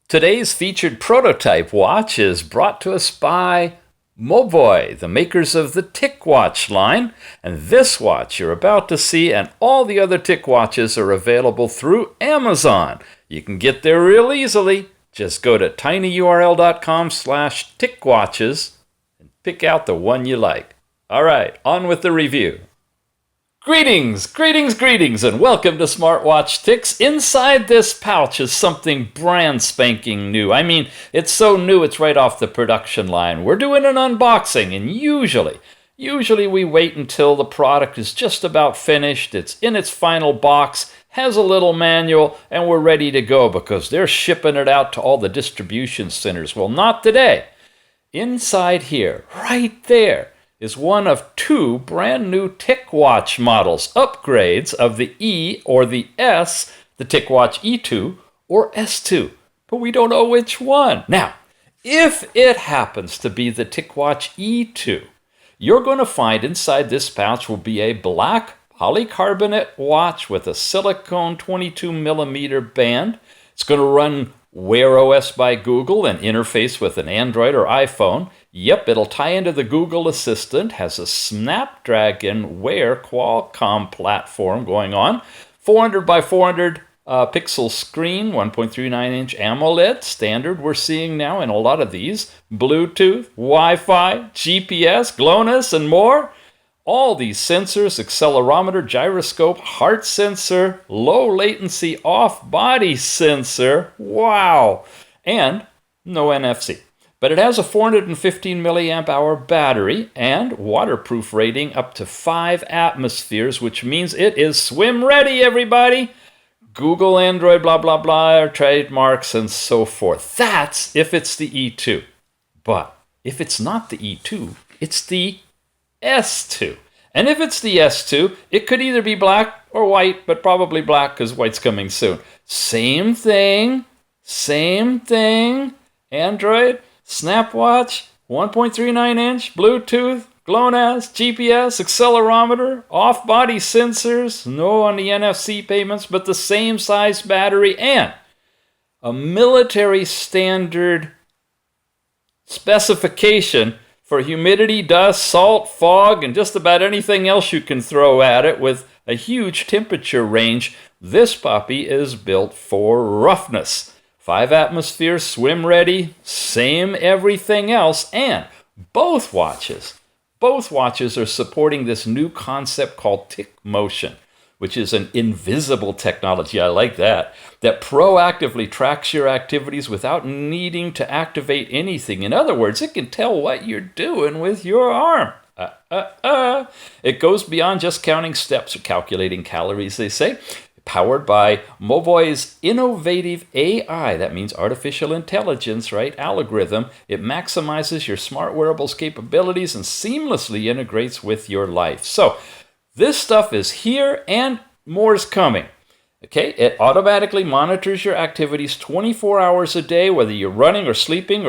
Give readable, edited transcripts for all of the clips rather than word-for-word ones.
Today's featured prototype watch is brought to us by Mobvoi, the makers of the TicWatch line. And this watch you're about to see and all the other TicWatches are available through Amazon. You can get there real easily. Just go to tinyurl.com/TickWatches and pick out the one you like. All right, on with the review. Greetings, and welcome to Smartwatch Ticks. Inside this pouch is something brand spanking new. I mean, it's so new it's right off the production line. We're doing an unboxing, and usually we wait until the product is just about finished, it's in its final box, has a little manual, and we're ready to go because they're shipping it out to all the distribution centers. Well, not today. Inside here, right there, is one of two brand new TicWatch models, upgrades of the E or the S, the TicWatch E2 or S2, but we don't know which one. Now, if it happens to be the TicWatch E2, you're going to find inside this pouch will be a black polycarbonate watch with a silicone 22mm band. It's going to run WearOS by Google and interface with an Android or iPhone. Yep, it'll tie into the Google Assistant, has a Snapdragon Wear Qualcomm platform going on, 400 by 400 pixel screen, 1.39-inch AMOLED, standard we're seeing now in a lot of these, Bluetooth, Wi-Fi, GPS, GLONASS, and more. All these sensors, accelerometer, gyroscope, heart sensor, low latency off-body sensor, wow, and no NFC. But it has a 415 milliamp hour battery and waterproof rating up to 5 atmospheres, which means it is swim ready, everybody. Google, Android, blah, blah, blah, trademarks and so forth. That's if it's the E2. But if it's not the E2, it's the S2. And if it's the S2, it could either be black or white, but probably black because white's coming soon. Same thing, Android, Snapwatch, 1.39-inch, Bluetooth, GLONASS, GPS, accelerometer, off-body sensors, no on the NFC payments, but the same size battery, and a military standard specification for humidity, dust, salt, fog, and just about anything else you can throw at it with a huge temperature range. This puppy is built for roughness. 5 atmospheres, swim ready, same everything else, and both watches are supporting this new concept called Tick Motion, which is an invisible technology, I like that proactively tracks your activities without needing to activate anything. In other words, it can tell what you're doing with your arm. It goes beyond just counting steps or calculating calories, they say. Powered by Mobvoi's innovative AI, that means artificial intelligence, right? Algorithm. It maximizes your smart wearables capabilities and seamlessly integrates with your life. So this stuff is here and more is coming. Okay, it automatically monitors your activities 24 hours a day, whether you're running or sleeping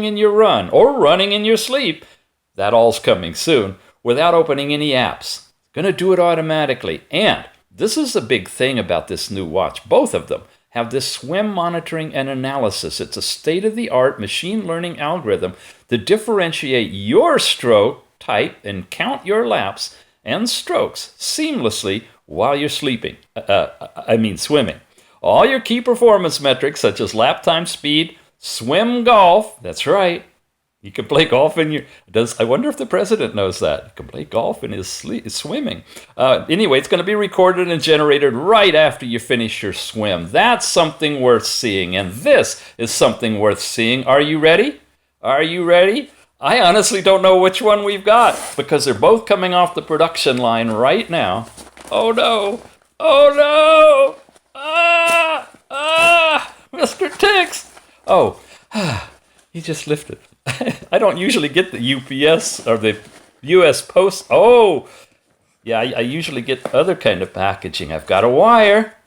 in your run or running in your sleep. That all's coming soon without opening any apps. It's going to do it automatically. And this is the big thing about this new watch. Both of them have this swim monitoring and analysis. It's a state-of-the-art machine learning algorithm to differentiate your stroke type and count your laps and strokes seamlessly while you're swimming. All your key performance metrics such as lap time, speed, swim, golf, that's right. You can play golf in your... I wonder if the president knows that. You can play golf in his swimming. Anyway, it's going to be recorded and generated right after you finish your swim. That's something worth seeing, and this is something worth seeing. Are you ready? I honestly don't know which one we've got because they're both coming off the production line right now. Oh no! Mr. Ticks! Oh, he just lifted. I don't usually get the UPS or the US Post. Oh, yeah, I usually get other kind of packaging. I've got a wire.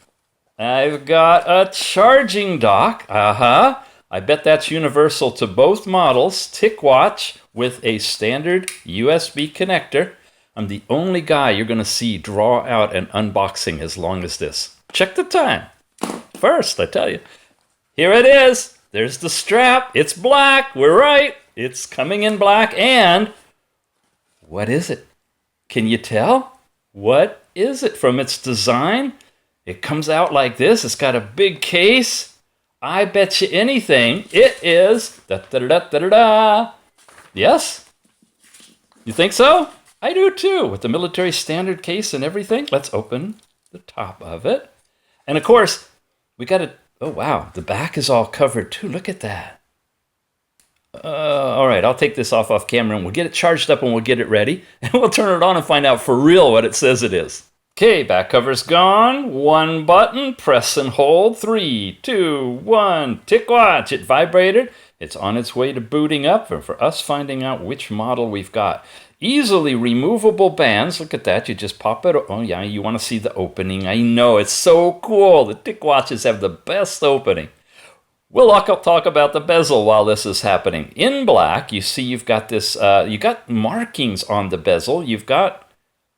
I've got a charging dock. I bet that's universal to both models. TickWatch with a standard USB connector. I'm the only guy you're going to see draw out an unboxing as long as this. Check the time. First, I tell you. Here it is. There's the strap. It's black. We're right. It's coming in black. And what is it? Can you tell? What is it from its design? It comes out like this. It's got a big case. I bet you anything it is. Da-da-da-da-da-da. Yes? You think so? I do too. With the military standard case and everything. Let's open the top of it. And of course, we got to... Oh, wow. The back is all covered too. Look at that. All right, I'll take this off camera and we'll get it charged up and we'll get it ready. And we'll turn it on and find out for real what it says it is. Okay, back cover's gone. One button, press and hold. 3, 2, 1, TicWatch. It vibrated. It's on its way to booting up and for us finding out which model we've got. Easily removable bands. Look at that. You just pop it. Oh, yeah, you want to see the opening. I know. It's so cool. The TicWatches have the best opening. We'll talk about the bezel while this is happening. In black, you see you've got this, you got markings on the bezel. You've got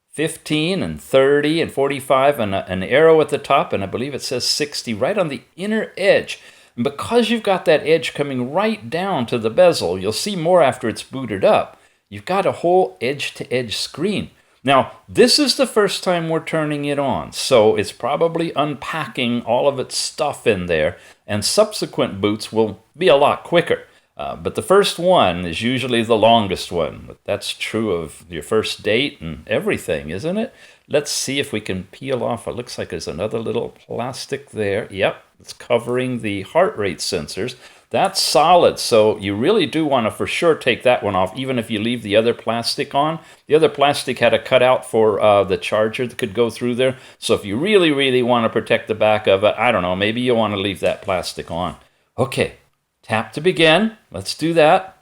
15 and 30 and 45 and an arrow at the top, and I believe it says 60 right on the inner edge. And because you've got that edge coming right down to the bezel, you'll see more after it's booted up. You've got a whole edge-to-edge screen. Now, this is the first time we're turning it on, so it's probably unpacking all of its stuff in there, and subsequent boots will be a lot quicker. But the first one is usually the longest one. But that's true of your first date and everything, isn't it? Let's see if we can peel off. It looks like there's another little plastic there. Yep, it's covering the heart rate sensors. That's solid, so you really do want to for sure take that one off, even if you leave the other plastic on. The other plastic had a cutout for the charger that could go through there. So if you really, really want to protect the back of it, I don't know, maybe you want to leave that plastic on. Okay, tap to begin. Let's do that.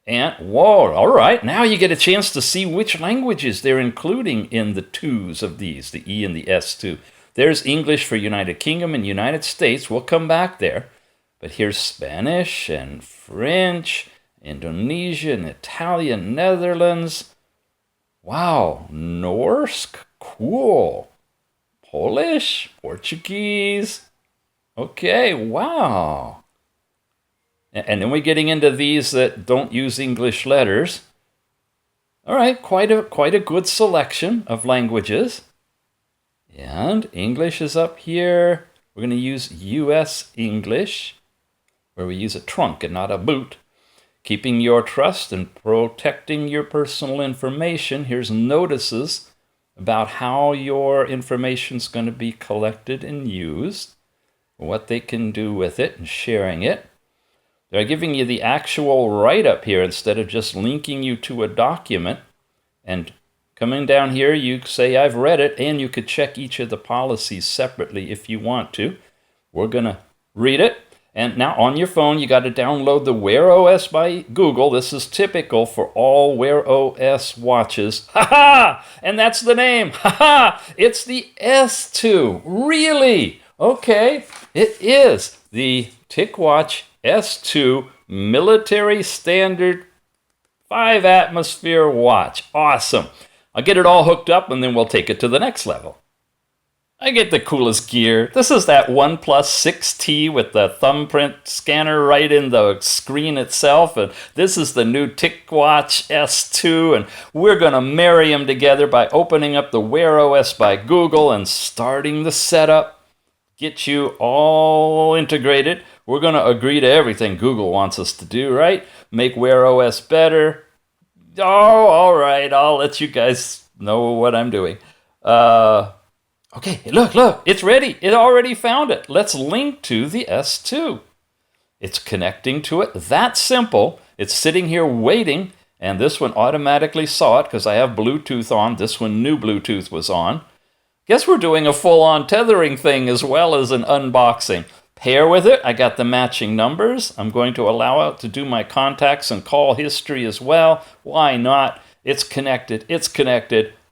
And, whoa, all right, now you get a chance to see which languages they're including in the twos of these, the E and the S2. There's English for United Kingdom and United States. We'll come back there. But here's Spanish and French, Indonesian, Italian, Netherlands. Wow, Norse, cool. Polish, Portuguese. Okay, wow. And then we're getting into these that don't use English letters. All right, quite a good selection of languages. And English is up here. We're going to use US English, where we use a trunk and not a boot. Keeping your trust and protecting your personal information. Here's notices about how your information's going to be collected and used, what they can do with it and sharing it. They're giving you the actual write-up here instead of just linking you to a document. And coming down here, you say, I've read it, and you could check each of the policies separately if you want to. We're going to read it. And now on your phone, you got to download the WearOS by Google. This is typical for all WearOS watches. Ha-ha! And that's the name. Ha-ha! It's the S2. Really? Okay. It is the TicWatch S2 Military Standard 5-atmosphere watch. Awesome. I'll get it all hooked up, and then we'll take it to the next level. I get the coolest gear. This is that OnePlus 6T with the thumbprint scanner right in the screen itself. And this is the new TicWatch S2. And we're going to marry them together by opening up the WearOS by Google and starting the setup. Get you all integrated. We're going to agree to everything Google wants us to do, right? Make WearOS better. Oh, all right. I'll let you guys know what I'm doing. Okay, look, it's ready. It already found it. Let's link to the S2. It's connecting to it. That simple. It's sitting here waiting, and this one automatically saw it because I have Bluetooth on. This one knew Bluetooth was on. Guess we're doing a full-on tethering thing as well as an unboxing. Pair with it, I got the matching numbers. I'm going to allow it to do my contacts and call history as well. Why not? It's connected.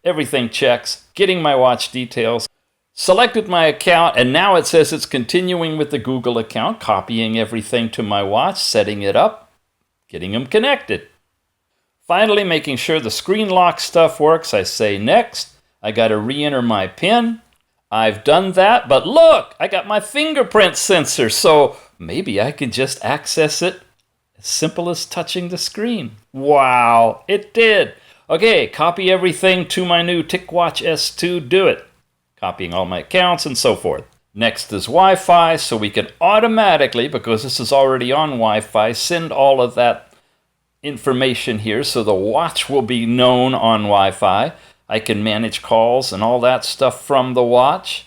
Everything checks. Getting my watch details. Selected my account, and now it says it's continuing with the Google account, copying everything to my watch, setting it up, getting them connected. Finally, making sure the screen lock stuff works, I say next. I got to re-enter my PIN. I've done that, but look, I got my fingerprint sensor, so maybe I can just access it as simple as touching the screen. Wow, it did. Okay, copy everything to my new TicWatch S2. Do it. Copying all my accounts and so forth. Next is Wi-Fi, so we can automatically, because this is already on Wi-Fi, send all of that information here so the watch will be known on Wi-Fi. I can manage calls and all that stuff from the watch.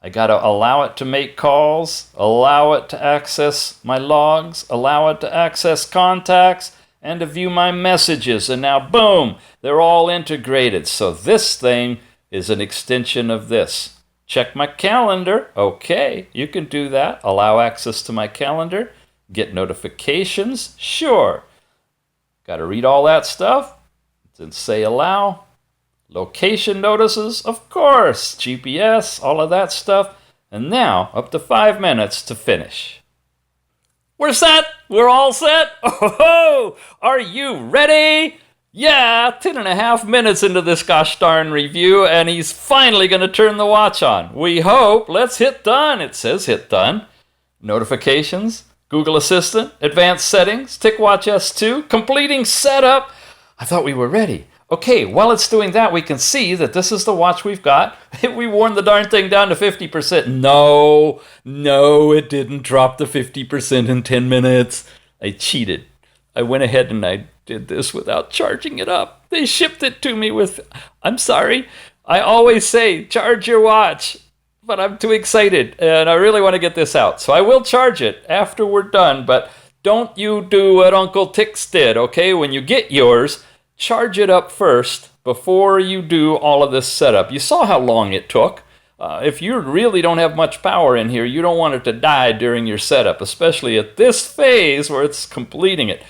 I got to allow it to make calls, allow it to access my logs, allow it to access contacts, and to view my messages. And now, boom, they're all integrated. So this thing is an extension of this. Check my calendar. Okay, you can do that. Allow access to my calendar. Get notifications. Sure. Got to read all that stuff. Then say allow. Location notices, of course, GPS, all of that stuff. And now, up to 5 minutes to finish. We're set! We're all set! Oh, are you ready? Yeah, 10.5 minutes into this gosh darn review, and he's finally going to turn the watch on. We hope. Let's hit done. It says hit done. Notifications, Google Assistant, advanced settings, TicWatch S2, completing setup. I thought we were ready. Okay, while it's doing that, we can see that this is the watch we've got. We worn the darn thing down to 50%. No, it didn't drop to 50% in 10 minutes. I cheated. I went ahead and I did this without charging it up. They shipped it to me with, I'm sorry, I always say, charge your watch. But I'm too excited, and I really want to get this out. So I will charge it after we're done, but don't you do what Uncle Tix did, okay? When you get yours, charge it up first before you do all of this setup. You saw how long it took. If you really don't have much power in here, you don't want it to die during your setup, especially at this phase where it's completing it.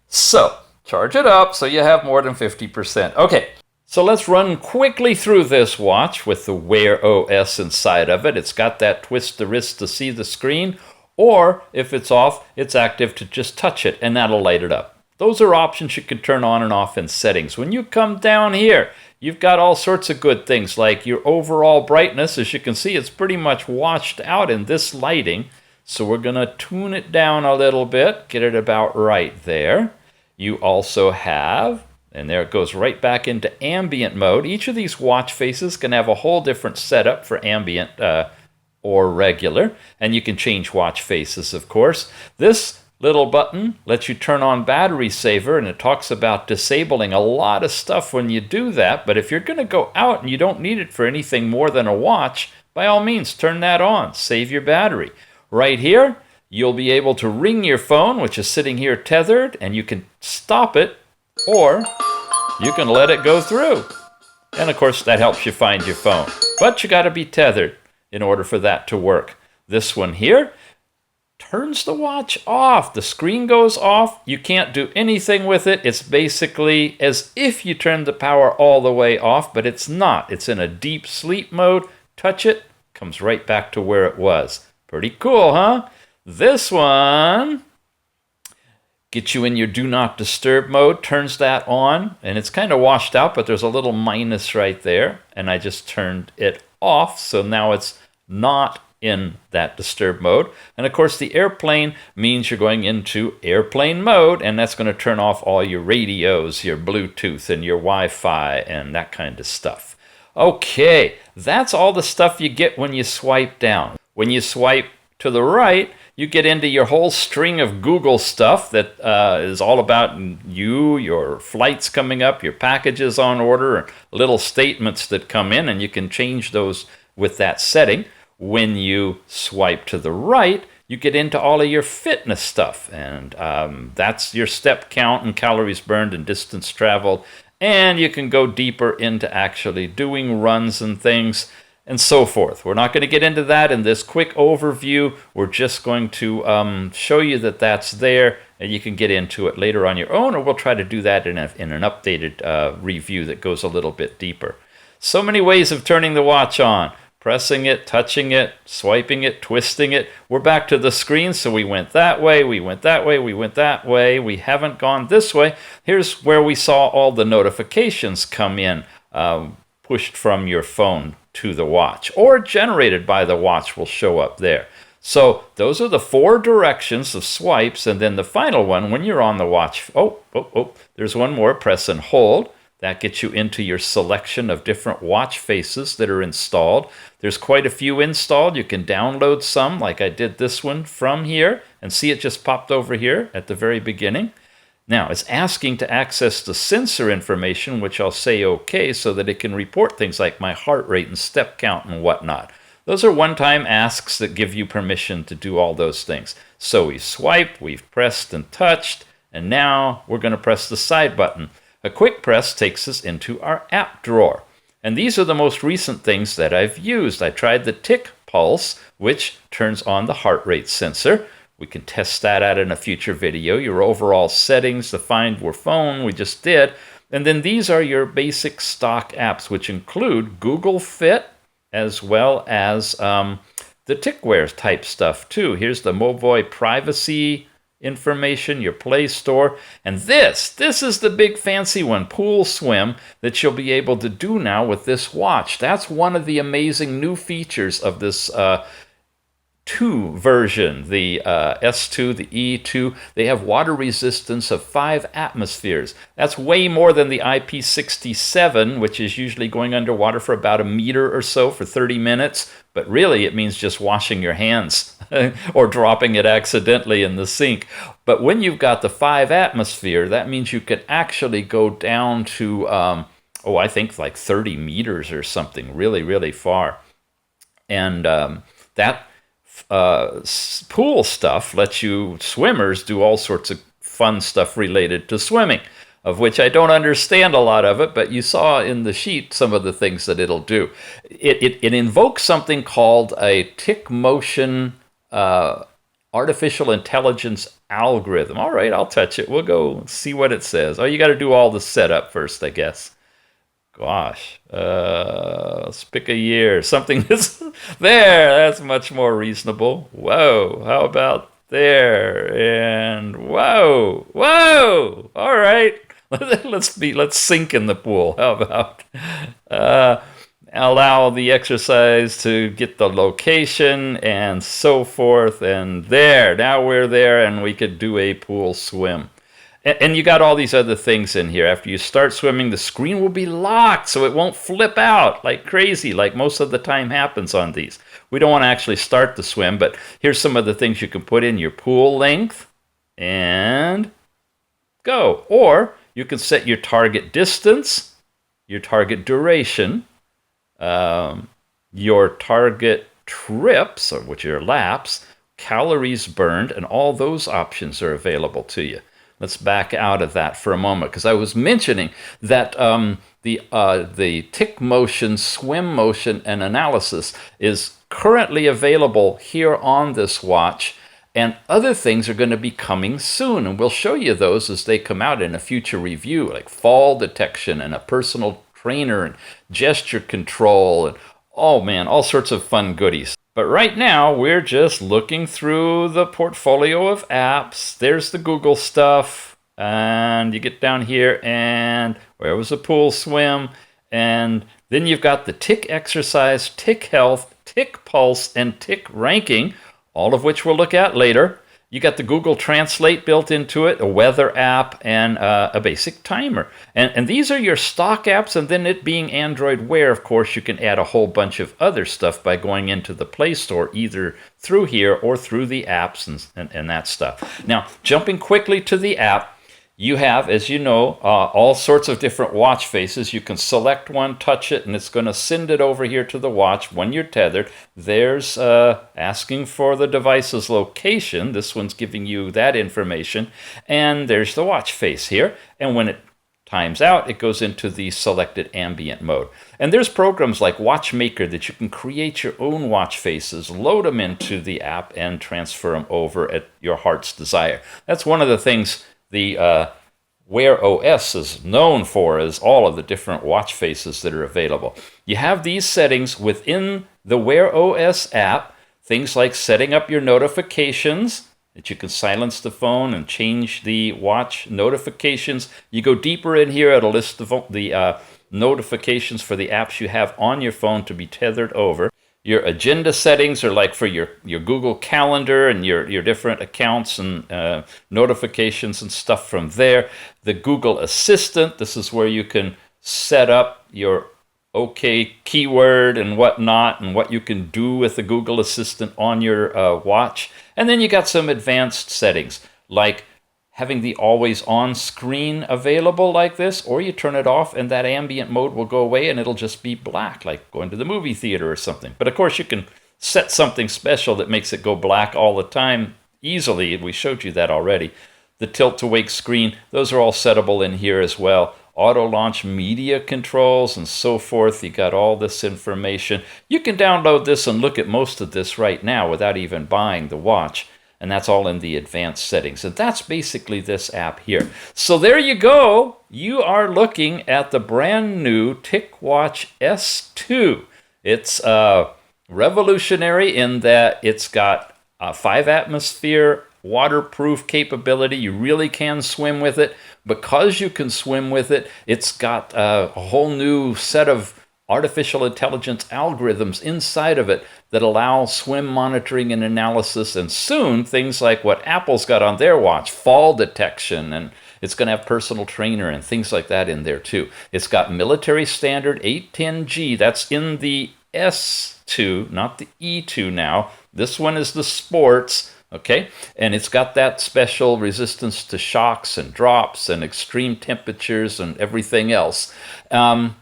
So, charge it up so you have more than 50%. Okay, so let's run quickly through this watch with the WearOS inside of it. It's got that twist the wrist to see the screen, or if it's off, it's active to just touch it, and that'll light it up. Those are options you can turn on and off in settings. When you come down here, you've got all sorts of good things like your overall brightness. As you can see, it's pretty much washed out in this lighting. So we're going to tune it down a little bit, get it about right there. You also have, and there it goes right back into ambient mode. Each of these watch faces can have a whole different setup for ambient or regular. And you can change watch faces, of course. This little button lets you turn on battery saver, and it talks about disabling a lot of stuff when you do that. But if you're going to go out and you don't need it for anything more than a watch, by all means, turn that on. Save your battery. Right here, you'll be able to ring your phone, which is sitting here tethered, and you can stop it, or you can let it go through. And of course, that helps you find your phone. But you got to be tethered in order for that to work. This one here turns the watch off. The screen goes off. You can't do anything with it. It's basically as if you turned the power all the way off, but it's not. It's in a deep sleep mode. Touch it, comes right back to where it was. Pretty cool, huh? This one gets you in your do not disturb mode, turns that on, and it's kind of washed out, but there's a little minus right there, and I just turned it off, so now it's not in that disturb mode. And of course, the airplane means you're going into airplane mode, and that's going to turn off all your radios, your Bluetooth, and your Wi-Fi, and that kind of stuff. Okay, that's all the stuff you get when you swipe down. When you swipe to the right, you get into your whole string of Google stuff that is all about you, your flights coming up, your packages on order, and little statements that come in, and you can change those with that setting. When you swipe to the right, you get into all of your fitness stuff, and that's your step count and calories burned and distance traveled, and you can go deeper into actually doing runs and things and so forth. We're not going to get into that in this quick overview. We're just going to show you that that's there, and you can get into it later on your own, or we'll try to do that in an updated review that goes a little bit deeper. So many ways of turning the watch on. Pressing it, touching it, swiping it, twisting it. We're back to the screen, so we went that way, we went that way, we went that way. We haven't gone this way. Here's where we saw all the notifications come in, pushed from your phone. to the watch, or generated by the watch will show up there. So those are the 4 directions of swipes, and then the final one, when you're on the watch, there's one more, press and hold. That gets you into your selection of different watch faces that are installed. There's quite a few installed. You can download some, like I did this one from here, and see it just popped over here at the very beginning. Now, it's asking to access the sensor information, which I'll say okay, so that it can report things like my heart rate and step count and whatnot. Those are one-time asks that give you permission to do all those things. So we've swiped, we've pressed and touched, and now we're going to press the side button. A quick press takes us into our app drawer. And these are the most recent things that I've used. I tried the TickPulse, which turns on the heart rate sensor. We can test that out in a future video. Your overall settings, the Find Your Phone we just did. And then these are your basic stock apps, which include Google Fit, as well as the TicWear type stuff too. Here's the Mobvoi privacy information, your Play Store, and this is the big fancy one, Pool Swim, that you'll be able to do now with this watch. That's one of the amazing new features of this 2 version, the S2, the E2. They have water resistance of 5 atmospheres. That's way more than the IP67, which is usually going underwater for about a meter or so for 30 minutes. But really, it means just washing your hands or dropping it accidentally in the sink. But when you've got the 5 atmosphere, that means you can actually go down to, I think like 30 meters or something, really, really far. And that pool stuff lets you swimmers do all sorts of fun stuff related to swimming, of which I don't understand a lot of it, but you saw in the sheet some of the things that it'll do. It invokes something called a TickMotion artificial intelligence algorithm. All right, I'll touch it. We'll go see what it says. Oh, you got to do all the setup first, I guess. Gosh, let's pick a year. Something that's there. That's much more reasonable. Whoa, how about there? And whoa. All right, let's sink in the pool. How about allow the exercise to get the location and so forth. And there, now we're there, and we could do a pool swim. And you got all these other things in here. After you start swimming, the screen will be locked, so it won't flip out like crazy, like most of the time happens on these. We don't want to actually start the swim, but here's some of the things you can put in: your pool length, and go. Or you can set your target distance, your target duration, your target trips, or which are laps, calories burned, and all those options are available to you. Let's back out of that for a moment, because I was mentioning that the TickMotion swim motion and analysis is currently available here on this watch, and other things are going to be coming soon, and we'll show you those as they come out in a future review, like fall detection and a personal trainer and gesture control, and oh man, all sorts of fun goodies. But right now, we're just looking through the portfolio of apps. There's the Google stuff, and you get down here, and where was the pool swim? And then you've got the Tick Exercise, Tick Health, Tick Pulse, and Tick Ranking, all of which we'll look at later. You got the Google Translate built into it, a weather app, and a basic timer. And these are your stock apps, and then it being Android Wear, of course, you can add a whole bunch of other stuff by going into the Play Store, either through here or through the apps and that stuff. Now, jumping quickly to the app, you have, as you know, all sorts of different watch faces. You can select one, touch it, and it's going to send it over here to the watch when you're tethered. There's asking for the device's location. This one's giving you that information. And there's the watch face here. And when it times out, it goes into the selected ambient mode. And there's programs like Watchmaker that you can create your own watch faces, load them into the app, and transfer them over at your heart's desire. That's one of the things the WearOS is known for, is all of the different watch faces that are available. You have these settings within the WearOS app, things like setting up your notifications, that you can silence the phone and change the watch notifications. You go deeper in here, it'll list the notifications for the apps you have on your phone to be tethered over. Your agenda settings are like for your Google Calendar and your different accounts and notifications and stuff from there. The Google Assistant, this is where you can set up your OK keyword and whatnot and what you can do with the Google Assistant on your watch. And then you got some advanced settings like having the always on screen available like this, or you turn it off and that ambient mode will go away and it'll just be black, like going to the movie theater or something. But of course you can set something special that makes it go black all the time easily. We showed you that already. The tilt to wake screen, those are all settable in here as well. Auto launch media controls and so forth. You got all this information. You can download this and look at most of this right now without even buying the watch. And that's all in the advanced settings. And that's basically this app here. So there you go. You are looking at the brand new TicWatch S2. It's revolutionary in that it's got 5 atmosphere waterproof capability. You really can swim with it. Because you can swim with it, it's got a whole new set of artificial intelligence algorithms inside of it that allow swim monitoring and analysis, and soon things like what Apple's got on their watch, fall detection, and it's going to have personal trainer and things like that in there too. It's got military standard 810G. That's in the S2, not the E2 now. This one is the sports. Okay, and it's got that special resistance to shocks and drops and extreme temperatures and everything else. And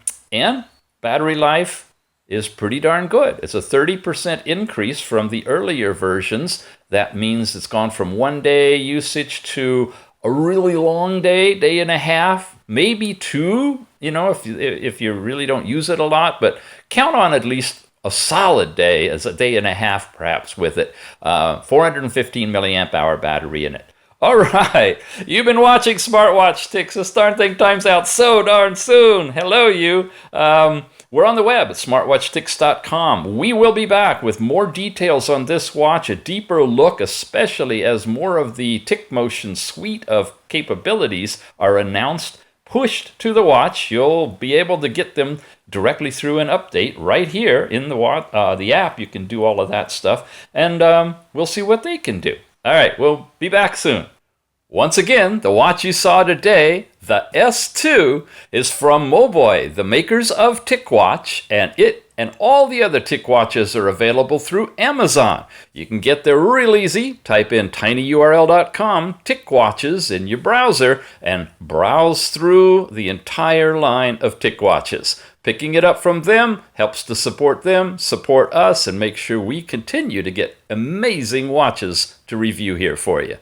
battery life is pretty darn good. It's a 30% increase from the earlier versions. That means it's gone from 1 day usage to a really long day, day and a half, maybe 2, if you really don't use it a lot, but count on at least a solid day, as a day and a half perhaps with it. 415 milliamp hour battery in it. All right, you've been watching Smartwatch Ticks. This darn thing times out so darn soon. Hello, you. We're on the web at smartwatchticks.com. We will be back with more details on this watch, a deeper look, especially as more of the TickMotion suite of capabilities are announced, pushed to the watch. You'll be able to get them directly through an update right here in the app. You can do all of that stuff, and we'll see what they can do. All right, we'll be back soon. Once again, the watch you saw today, the S2, is from Mobvoi, the makers of TicWatch, and it and all the other TickWatches are available through Amazon. You can get there real easy. Type in tinyurl.com, TickWatches in your browser, and browse through the entire line of TickWatches. Picking it up from them helps to support them, support us, and make sure we continue to get amazing watches to review here for you.